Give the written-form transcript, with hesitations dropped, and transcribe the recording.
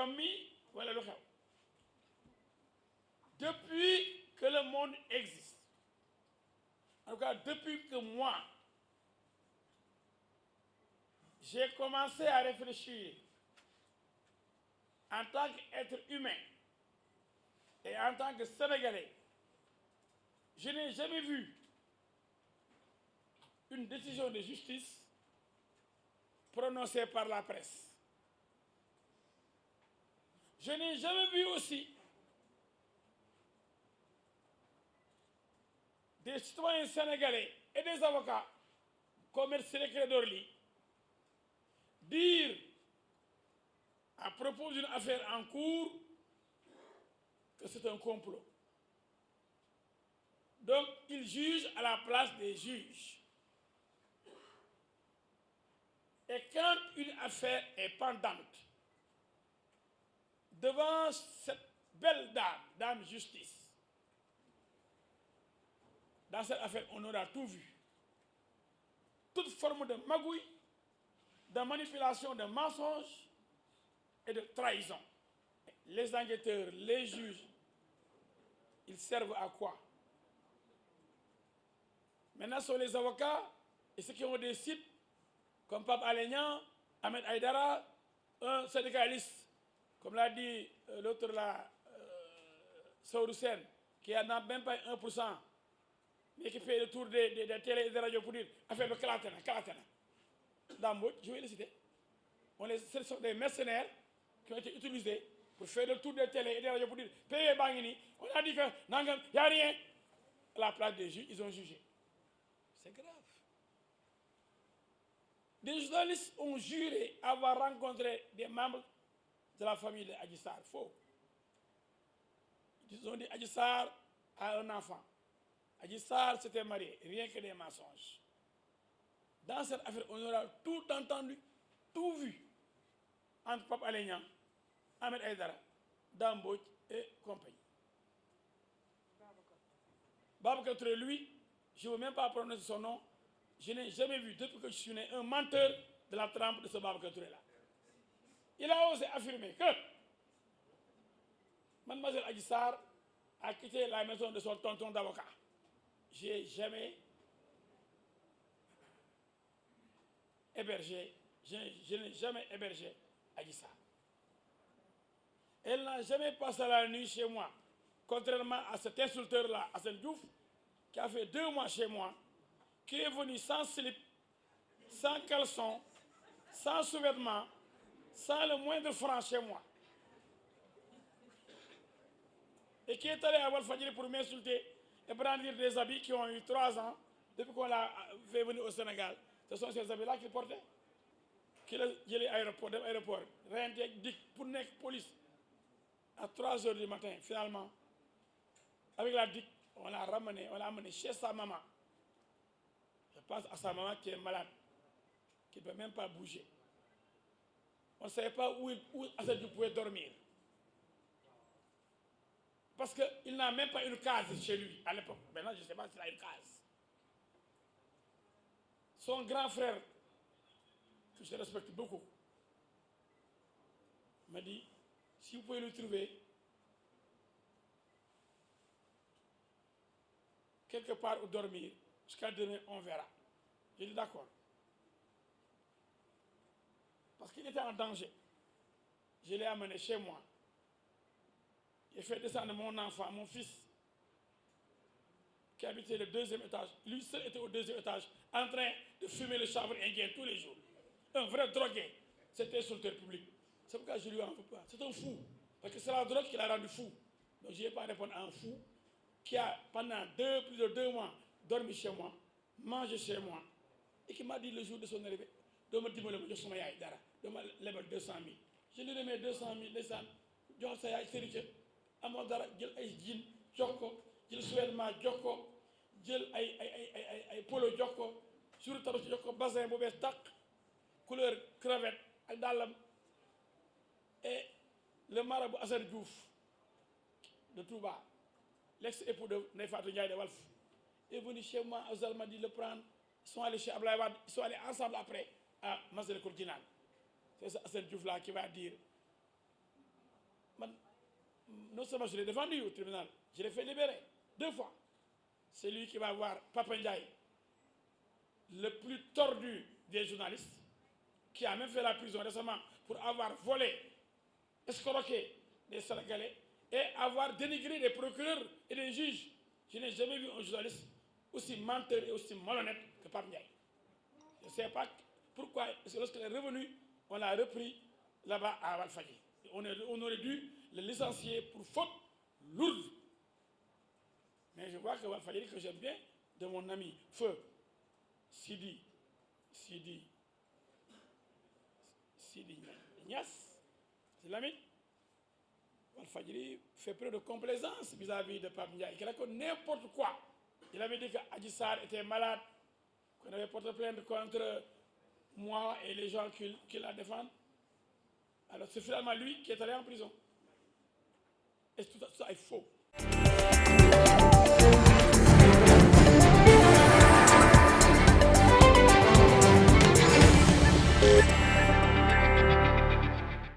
jommi wala lu xew depuis que le monde existe, en tout cas depuis que moi j'ai commencé à réfléchir en tant qu'être humain et en tant que Sénégalais, je n'ai jamais vu une décision de justice prononcée par la presse. Je n'ai jamais vu aussi des citoyens sénégalais et des avocats comme M. Ciré Orly dire à propos d'une affaire en cours que c'est un complot. Donc, ils jugent à la place des juges. Et quand une affaire est pendante devant cette belle dame justice, dans cette affaire, on aura tout vu. Toute forme de magouille, de manipulation, de mensonge et de trahison. Les enquêteurs, les juges, ils servent à quoi? Maintenant, ce sont les avocats et ceux qui ont des sites comme Pape Alé Niang, Ahmed Aïdara, un syndicaliste, comme l'a dit l'autre là, Saourou Sène, qui n'a même pas 1%, mais qui fait le tour des télé et des radios pour dire affaire de Kalatana. Dans je vais les citer. Ce sont des mercenaires qui ont été utilisés pour faire le tour des télé et des radios pour dire payez Bangini. On a dit que il n'y a rien. À la place des juges, ils ont jugé. C'est grave. Des journalistes ont juré avoir rencontré des membres de la famille de Adji Sarr. Faux. Ils ont dit Adji Sarr a un enfant. Adji Sarr s'était marié. Rien que des mensonges. Dans cette affaire, on aura tout entendu, tout vu entre Pape Alé Niang, Ahmed Aïdara, Dame Mbodj et compagnie. Babacar Touré, lui, je ne veux même pas prononcer son nom. Je n'ai jamais vu, depuis que je suis né, un menteur de la trempe de ce Babacar Touré-là. Il a osé affirmer que Mademoiselle Adji Sarr a quitté la maison de son tonton d'avocat. Je n'ai jamais hébergé, je n'ai jamais hébergé Adji Sarr. Elle n'a jamais passé la nuit chez moi, contrairement à cet insulteur-là, Assane Diouf, qui a fait 2 mois chez moi, qui est venu sans slip, sans caleçon, sans sous-vêtements, sans le moindre franc chez moi. Et qui est allé à Walfadjri pour m'insulter et brandir des habits qui ont eu 3 ans depuis qu'on l'a fait venir au Sénégal. Ce sont ces habits-là qu'il portait. Qu'il a gelé aéroport, rien dit pour nekk police à 3 h du matin, finalement. Avec la DIC, on l'a amené chez sa maman. Je pense à sa maman qui est malade, qui ne peut même pas bouger. On ne savait pas où Assane Diouf pouvait dormir. Parce qu'il n'a même pas une case chez lui à l'époque. Maintenant, je ne sais pas s'il a une case. Son grand frère, que je respecte beaucoup, m'a dit, si vous pouvez le trouver quelque part où dormir, jusqu'à demain, on verra. J'ai dit d'accord. Parce qu'il était en danger. Je l'ai amené chez moi. J'ai fait descendre mon enfant, mon fils, qui habitait le 2e étage. Lui seul était au 2e étage, en train de fumer le chanvre indien tous les jours. Un vrai drogué. C'était insulteur public. C'est pourquoi je lui en veux pas. C'est un fou. Parce que c'est la drogue qui l'a rendu fou. Donc je n'ai pas répondu à un fou qui a, pendant plus de 2 mois, dormi chez moi, mangé chez moi, et qui m'a dit le jour de son arrivée, de me dire de me lever 200 000. Je lui remets 200 000, les âmes, je suis sérieux. Amoo dara jël ay jean jox ko jël sous-vêtement jox ko jël ay polo jox ko sur tabaski jox ko bassin bu bees tàq couleur crevette ak dàllam. Et le marabout Assane Diouf de Touba, l'ex-époux de Ndeye Fatou Ndiaye de Walf, est venu chez moi. Azal m'a dit le prendre. Ils sont allés chez Ablaye Wade, ils sont allés ensemble après à Massalikul Jinaan. C'est Assane Diouf là qui va dire non seulement je l'ai défendu au tribunal, je l'ai fait libérer 2 fois. C'est lui qui va voir Papa Ndiaye, le plus tordu des journalistes, qui a même fait la prison récemment pour avoir volé, escroqué des Sénégalais et avoir dénigré des procureurs et des juges. Je n'ai jamais vu un journaliste aussi menteur et aussi malhonnête que Pape Ndiaye. Je ne sais pas pourquoi, parce que lorsqu'il est revenu, on l'a repris là-bas à Walfadjri. On aurait dû le licencier pour faute lourde. Mais je vois que Walfadjri, que j'aime bien, de mon ami Feu Sidi Niass, c'est l'ami. Walfadjri fait preuve de complaisance vis-à-vis de Pape Ndiaye. Il raconte n'importe quoi. Il avait dit qu'Adji Sarr était malade, qu'on avait porté plainte contre moi et les gens qui la défendent. Alors c'est finalement lui qui est allé en prison. Et tout ça est faux.